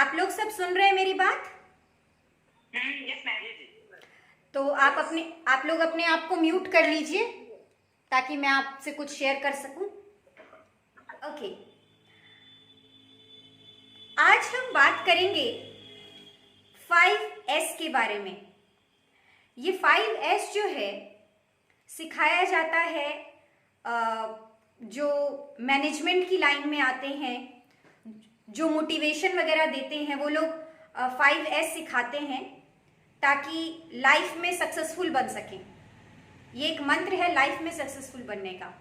आप लोग सब सुन रहे हैं मेरी बात? यस मैम जी। तो आप लोग अपने आप को म्यूट कर लीजिए ताकि मैं आपसे कुछ शेयर कर सकूं। ओके, आज हम बात करेंगे 5S के बारे में। ये 5S जो है सिखाया जाता है जो मैनेजमेंट की लाइन में आते हैं, जो मोटिवेशन वगैरह देते हैं, वो लोग 5S सिखाते हैं ताकि लाइफ में सक्सेसफुल बन सकें। ये एक मंत्र है लाइफ में सक्सेसफुल बनने का।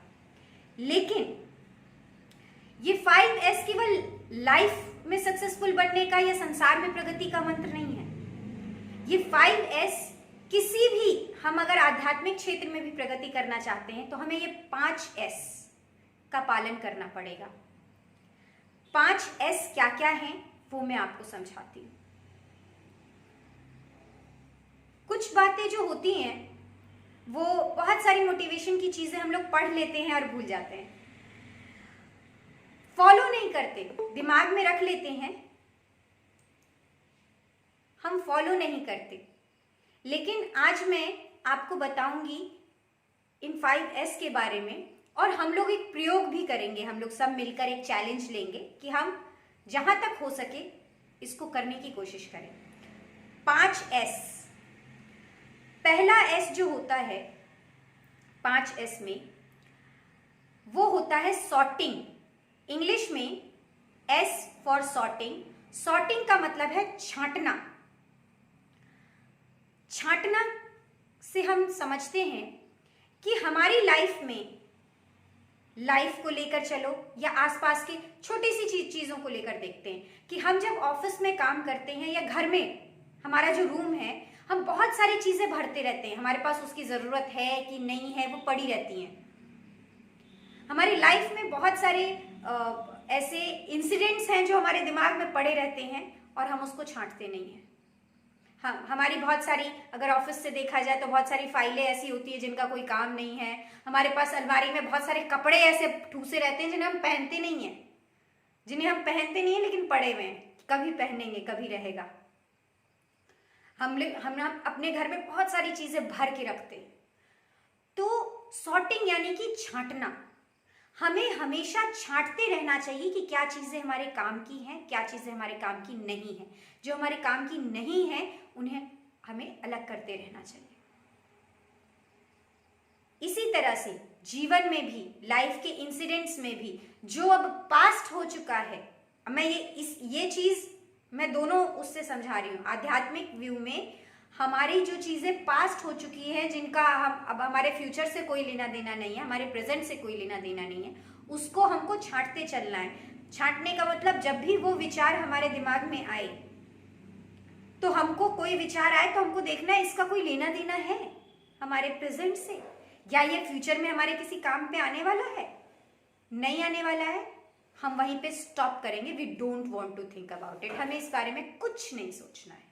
लेकिन ये 5S केवल लाइफ में सक्सेसफुल बनने का या संसार में प्रगति का मंत्र नहीं है। ये 5S किसी भी, हम अगर आध्यात्मिक क्षेत्र में भी प्रगति करना चाहते हैं तो हमें ये 5S का पालन करना पड़ेगा। 5S क्या क्या है वो मैं आपको समझाती हूँ। कुछ बातें जो होती हैं वो बहुत सारी मोटिवेशन की चीजें हम लोग पढ़ लेते हैं और भूल जाते हैं, फॉलो नहीं करते, दिमाग में रख लेते हैं, हम फॉलो नहीं करते। लेकिन आज मैं आपको बताऊंगी इन 5S के बारे में, और हम लोग एक प्रयोग भी करेंगे। हम लोग सब मिलकर एक चैलेंज लेंगे कि हम जहां तक हो सके इसको करने की कोशिश करें। 5S, पहला S जो होता है 5S में, वो होता है सॉर्टिंग। इंग्लिश में S फॉर सॉर्टिंग। सॉर्टिंग का मतलब है छांटना। छांटना से हम समझते हैं कि हमारी लाइफ में, लाइफ को लेकर चलो या आसपास की छोटी सी चीजों को लेकर देखते हैं कि हम जब ऑफिस में काम करते हैं या घर में हमारा जो रूम है, हम बहुत सारी चीजें भरते रहते हैं। हमारे पास उसकी जरूरत है कि नहीं है वो पड़ी रहती हैं। हमारी लाइफ में बहुत सारे ऐसे इंसिडेंट्स हैं जो हमारे दिमाग में पड़े रहते हैं और हम उसको छांटते नहीं हैं। हमारी बहुत सारी, अगर ऑफिस से देखा जाए तो बहुत सारी फाइलें ऐसी होती है जिनका कोई काम नहीं है। हमारे पास अलमारी में बहुत सारे कपड़े ऐसे ठूसे रहते हैं जिन्हें हम पहनते नहीं हैं, लेकिन पड़े हुए हैं, कभी पहनेंगे, कभी रहेगा। हम अपने घर में बहुत सारी चीजें भर के रखते हैं। तो सॉर्टिंग यानी कि छांटना। हमें हमेशा छांटते रहना चाहिए कि क्या चीजें हमारे काम की हैं, क्या चीजें हमारे काम की नहीं है। जो हमारे काम की नहीं है उन्हें हमें अलग करते रहना चाहिए। इसी तरह से जीवन में भी, लाइफ के इंसिडेंट्स में भी, जो अब पास्ट हो चुका है, मैं ये चीज मैं दोनों उससे समझा रही हूँ। आध्यात्मिक व्यू में हमारी जो चीजें पास्ट हो चुकी हैं, जिनका हम अब हमारे फ्यूचर से कोई लेना देना नहीं है, हमारे प्रेजेंट से कोई लेना देना नहीं है, उसको हमको छांटते चलना है। छांटने का मतलब जब भी वो विचार हमारे दिमाग में आए, तो हमको कोई विचार आए तो हमको देखना है इसका कोई लेना देना है हमारे प्रेजेंट से, या ये फ्यूचर में हमारे किसी काम पे आने वाला है, नहीं आने वाला है। हम वहीं पे स्टॉप करेंगे। We don't want to think about it. हमें इस बारे में कुछ नहीं सोचना है,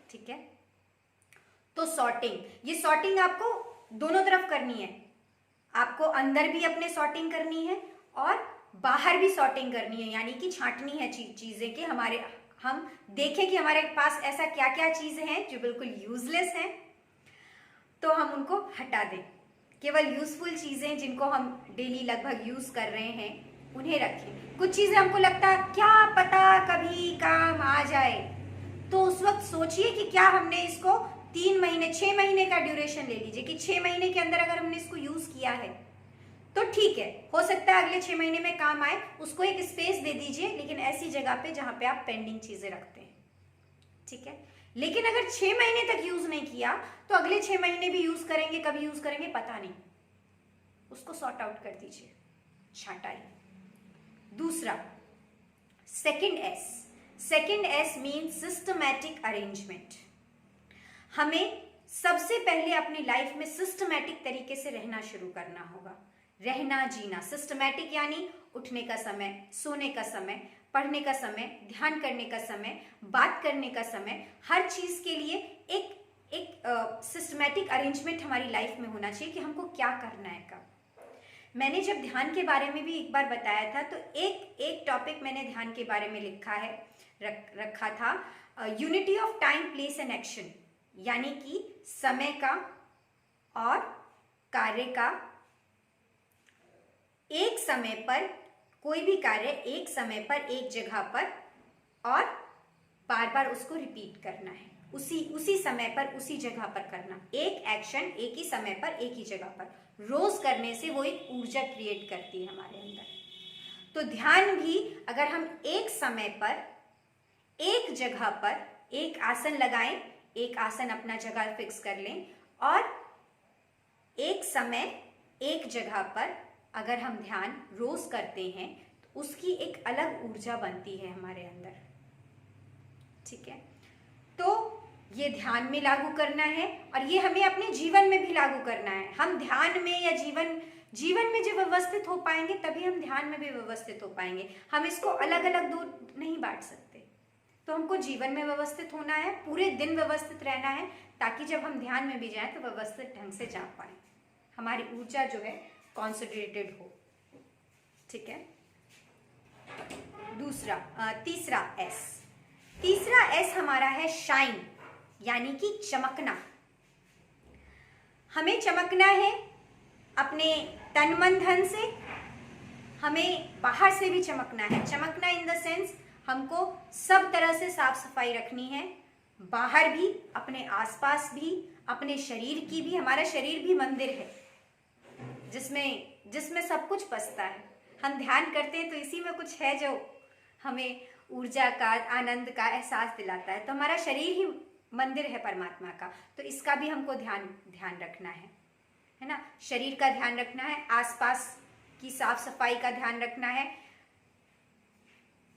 ठीक है। तो सॉर्टिंग, ये सॉर्टिंग आपको दोनों तरफ करनी है। आपको अंदर भी अपने सॉर्टिंग करनी है और बाहर भी सॉर्टिंग करनी है, यानी कि छांटनी है चीजें कि हम देखें कि हमारे पास ऐसा क्या क्या चीजें हैं जो बिल्कुल यूजलेस हैं, तो हम उनको हटा दें। केवल यूजफुल चीजें जिनको हम डेली लगभग यूज कर रहे हैं उन्हें रखें। कुछ चीजें हमको लगता है क्या पता कभी काम आ जाए, तो उस वक्त सोचिए कि क्या हमने इसको 3 महीने, 6 महीने का ड्यूरेशन ले लीजिए कि 6 महीने के अंदर अगर हमने इसको यूज किया है तो ठीक है, हो सकता है अगले 6 महीने में काम आए। उसको एक स्पेस दे दीजिए, लेकिन ऐसी जगह पे जहां पे आप पेंडिंग चीजें रखते हैं, ठीक है। लेकिन अगर 6 महीने तक यूज नहीं किया तो अगले 6 महीने भी यूज करेंगे, कभी यूज करेंगे पता नहीं, उसको सॉर्ट आउट कर दीजिए, छांटाइए। दूसरा, second S means systematic arrangement. हमें सबसे पहले अपनी लाइफ में सिस्टमैटिक तरीके से रहना शुरू करना होगा। रहना, जीना। सिस्टमैटिक यानी उठने का समय, सोने का समय, पढ़ने का समय, ध्यान करने का समय, बात करने का समय, हर चीज के लिए एक सिस्टमैटिक अरेंजमेंट हमारी लाइफ में होना चाहिए कि हमको क्या करना है कब। मैंने जब ध्यान के बारे में भी एक बार बताया था, तो एक टॉपिक मैंने ध्यान के बारे में लिखा है रखा था unity of time, place and action, यानी कि समय का और कार्य का, एक समय पर कोई भी कार्य एक समय पर एक जगह पर और बार बार उसको रिपीट करना है, उसी समय पर उसी जगह पर करना, एक एक्शन एक ही समय पर एक ही जगह पर रोज करने से वो एक ऊर्जा क्रिएट करती है हमारे अंदर। तो ध्यान भी अगर हम एक समय पर एक जगह पर एक आसन लगाएं, एक आसन अपना जगह फिक्स कर लें और एक समय एक जगह पर अगर हम ध्यान रोज करते हैं तो उसकी एक अलग ऊर्जा बनती है हमारे अंदर। ठीक है, तो ये ध्यान में लागू करना है और ये हमें अपने जीवन में भी लागू करना है। हम ध्यान में या जीवन में जब व्यवस्थित हो पाएंगे तभी हम ध्यान में भी व्यवस्थित हो पाएंगे। हम इसको अलग अलग दो नहीं बांट सकते। तो हमको जीवन में व्यवस्थित होना है, पूरे दिन व्यवस्थित रहना है, ताकि जब हम ध्यान में भी जाएं तो व्यवस्थित ढंग से जा पाए, हमारी ऊर्जा जो है कॉन्सेंट्रेटेड हो। ठीक है, तीसरा एस हमारा है शाइन, यानी कि चमकना। हमें चमकना है अपने तन मन धन से, हमें बाहर से भी चमकना है। चमकना इन द सेंस हमको सब तरह से साफ सफाई रखनी है, बाहर भी, अपने आसपास भी, अपने शरीर की भी। हमारा शरीर भी मंदिर है जिसमें सब कुछ बसता है। हम ध्यान करते हैं तो इसी में कुछ है जो हमें ऊर्जा का, आनंद का एहसास दिलाता है। तो हमारा शरीर ही मंदिर है परमात्मा का, तो इसका भी हमको ध्यान रखना है ना। शरीर का ध्यान रखना है, आसपास की साफ सफाई का ध्यान रखना है।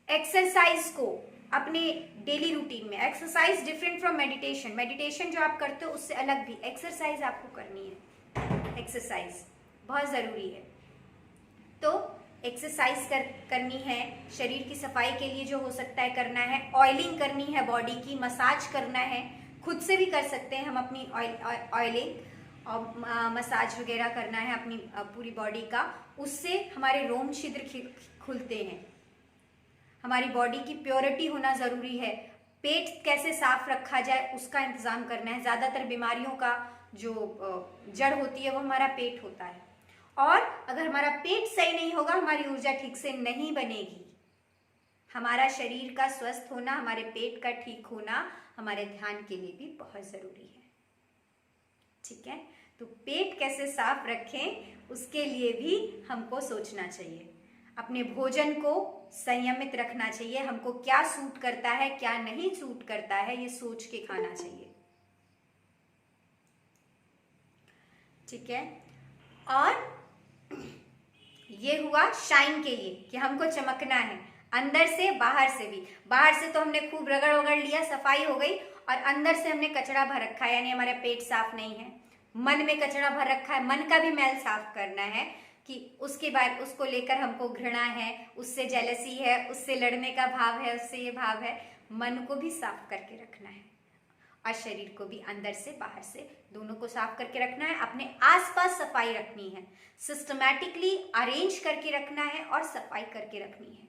एक्सरसाइज को अपने डेली रूटीन में, exercise different from meditation. Meditation जो आप करते हो उससे अलग भी एक्सरसाइज आपको करनी है। एक्सरसाइज बहुत जरूरी है। तो एक्सरसाइज करनी है, शरीर की सफाई के लिए जो हो सकता है करना है। ऑयलिंग करनी है बॉडी की, मसाज करना है, खुद से भी कर सकते हैं हम अपनी ऑयलिंग और मसाज वगैरह करना है अपनी पूरी बॉडी का। उससे हमारे रोम छिद्र खुलते हैं। हमारी बॉडी की प्योरिटी होना जरूरी है। पेट कैसे साफ रखा जाए उसका इंतजाम करना है। ज्यादातर बीमारियों का जो जड़ होती है वो हमारा पेट होता है, और अगर हमारा पेट सही नहीं होगा हमारी ऊर्जा ठीक से नहीं बनेगी। हमारा शरीर का स्वस्थ होना, हमारे पेट का ठीक होना हमारे ध्यान के लिए भी बहुत जरूरी है। ठीक है, तो पेट कैसे साफ रखें उसके लिए भी हमको सोचना चाहिए। अपने भोजन को संयमित रखना चाहिए। हमको क्या सूट करता है क्या नहीं सूट करता है ये सोच के खाना चाहिए। ठीक है, और ये हुआ शाइन के लिए कि हमको चमकना है अंदर से बाहर से भी। बाहर से तो हमने खूब रगड़ लिया, सफाई हो गई, और अंदर से हमने कचरा भर रखा है, यानी हमारा पेट साफ नहीं है। मन में कचरा भर रखा है, मन का भी मैल साफ करना है कि उसके बाद उसको लेकर हमको घृणा है, उससे जेलसी है, उससे लड़ने का भाव है, उससे ये भाव है। मन को भी साफ करके रखना है और शरीर को भी अंदर से बाहर से दोनों को साफ करके रखना है। अपने आसपास सफाई रखनी है, सिस्टमैटिकली अरेंज करके रखना है और सफाई करके रखनी है।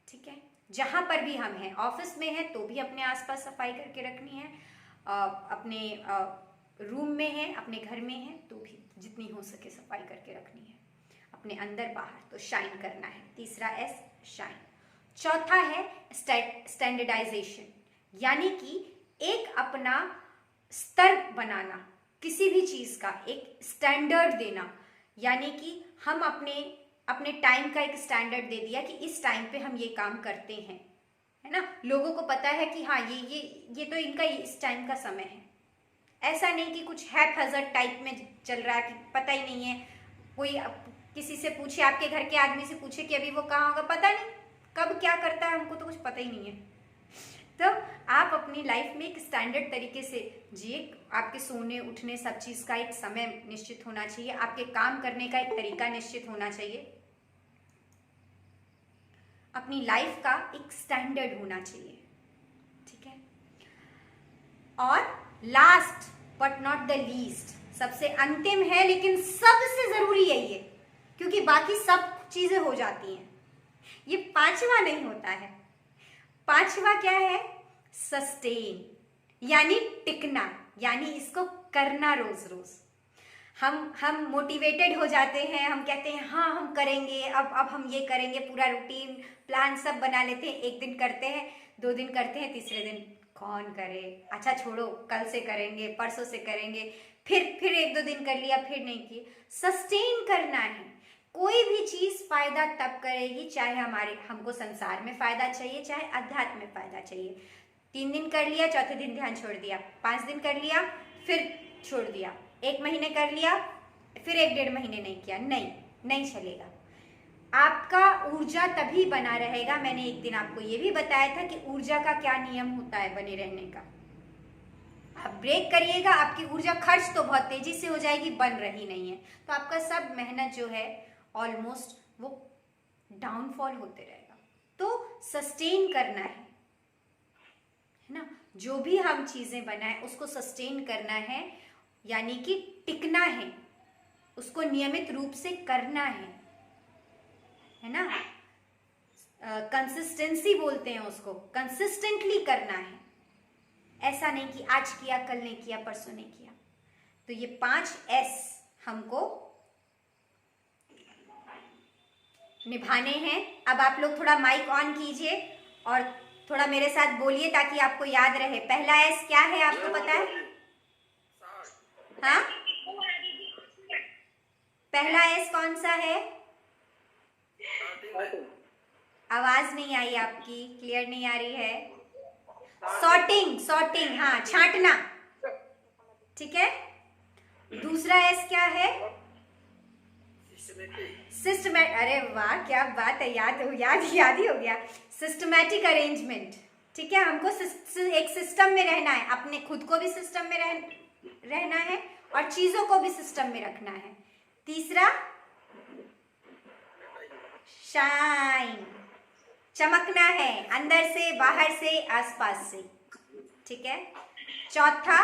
ठीक है, जहां पर भी हम हैं, ऑफिस में हैं तो भी अपने आसपास सफाई करके रखनी है, अपने रूम में हैं, अपने घर में हैं तो भी जितनी हो सके सफाई करके रखनी है, अपने अंदर बाहर। तो शाइन करना है, तीसरा एस शाइन। चौथा है स्टैंडर्डाइजेशन, यानी कि एक अपना स्तर बनाना, किसी भी चीज का एक स्टैंडर्ड देना। यानी कि हम अपने टाइम का एक स्टैंडर्ड दे दिया कि इस टाइम पे हम ये काम करते हैं, है ना। लोगों को पता है कि हाँ ये तो इनका इस टाइम का समय है। ऐसा नहीं कि कुछ हैphazard टाइप में चल रहा है कि पता ही नहीं है। कोई किसी से पूछे, आपके घर के आदमी से पूछे कि अभी वो कहाँ होगा, पता नहीं कब क्या करता है, हमको तो कुछ पता ही नहीं है। तो आप अपनी लाइफ में एक स्टैंडर्ड तरीके से जिए। आपके सोने उठने सब चीज का एक समय निश्चित होना चाहिए, आपके काम करने का एक तरीका निश्चित होना चाहिए, अपनी लाइफ का एक स्टैंडर्ड होना चाहिए। ठीक है, और last but not the least, सबसे अंतिम है लेकिन सबसे जरूरी है ये, क्योंकि बाकी सब चीजें हो जाती हैं, ये पांचवा नहीं होता है। पांचवा क्या है? सस्टेन, यानी टिकना, यानी इसको करना रोज रोज। हम मोटिवेटेड हो जाते हैं, हम कहते हैं हाँ हम करेंगे, अब हम ये करेंगे, पूरा रूटीन प्लान सब बना लेते हैं। एक दिन करते हैं, 2 दिन करते हैं, तीसरे दिन कौन करे, अच्छा छोड़ो कल से करेंगे, परसों से करेंगे, फिर 1-2 दिन कर लिया, फिर नहीं किए। सस्टेन करना है। कोई भी चीज फायदा तब करेगी चाहे हमको संसार में फायदा चाहिए, चाहे अध्यात्म में फायदा चाहिए। 3 दिन कर लिया, चौथे दिन ध्यान छोड़ दिया, 5 दिन कर लिया, फिर छोड़ दिया, 1 महीने कर लिया, फिर 1-1.5 महीने नहीं किया, नहीं चलेगा। आपका ऊर्जा तभी बना रहेगा। मैंने एक दिन आपको ये भी बताया था कि ऊर्जा का क्या नियम होता है बने रहने का। आप ब्रेक करिएगा, आपकी ऊर्जा खर्च तो बहुत तेजी से हो जाएगी, बन रही नहीं है, तो आपका सब मेहनत जो है ऑलमोस्ट वो डाउनफॉल होते रहेगा। तो सस्टेन करना है ना, जो भी हम चीजें बनाएं उसको सस्टेन करना है, यानी कि टिकना है, उसको नियमित रूप से करना है ना। कंसिस्टेंसी बोलते हैं उसको, कंसिस्टेंटली करना है। ऐसा नहीं कि आज किया कल नहीं किया परसों नहीं किया। तो ये 5 S हमको निभाने हैं। अब आप लोग थोड़ा माइक ऑन कीजिए और थोड़ा मेरे साथ बोलिए ताकि आपको याद रहे। पहला S क्या है आपको पता है? हाँ, पहला S कौन सा है? आवाज नहीं आई आपकी, क्लियर नहीं आ रही है। सॉर्टिंग, हाँ, छांटना, ठीक है। दूसरा S क्या है? सिस्टमैटिक। अरे वाह क्या बात है, याद ही हो गया। सिस्टमैटिक अरेंजमेंट, ठीक है। हमको एक सिस्टम में रहना है, अपने खुद को भी सिस्टम में रहना है और चीजों को भी सिस्टम में रखना है। तीसरा शाइन, चमकना है, अंदर से, बाहर से, आसपास से, ठीक है। चौथा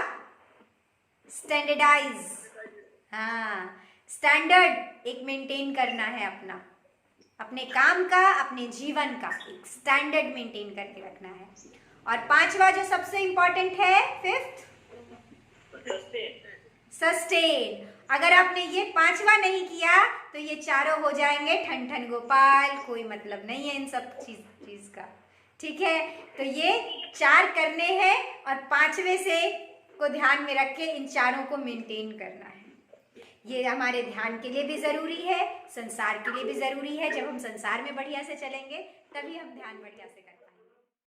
स्टैंडर्डाइज, हाँ, स्टैंडर्ड एक मेंटेन करना है अपने काम का, अपने जीवन का एक स्टैंडर्ड मेंटेन करके रखना है। और 5वां जो सबसे इंपॉर्टेंट है, 5th सस्टेन। अगर आपने ये 5वां नहीं किया तो ये चारों हो जाएंगे ठन गोपाल, कोई मतलब नहीं है इन सब चीज का, ठीक है। तो ये 4 करने हैं और 5वें से को ध्यान में रख के इन चारों को मेंटेन करना है। ये हमारे ध्यान के लिए भी जरूरी है, संसार के लिए भी जरूरी है। जब हम संसार में बढ़िया से चलेंगे तभी हम ध्यान बढ़िया से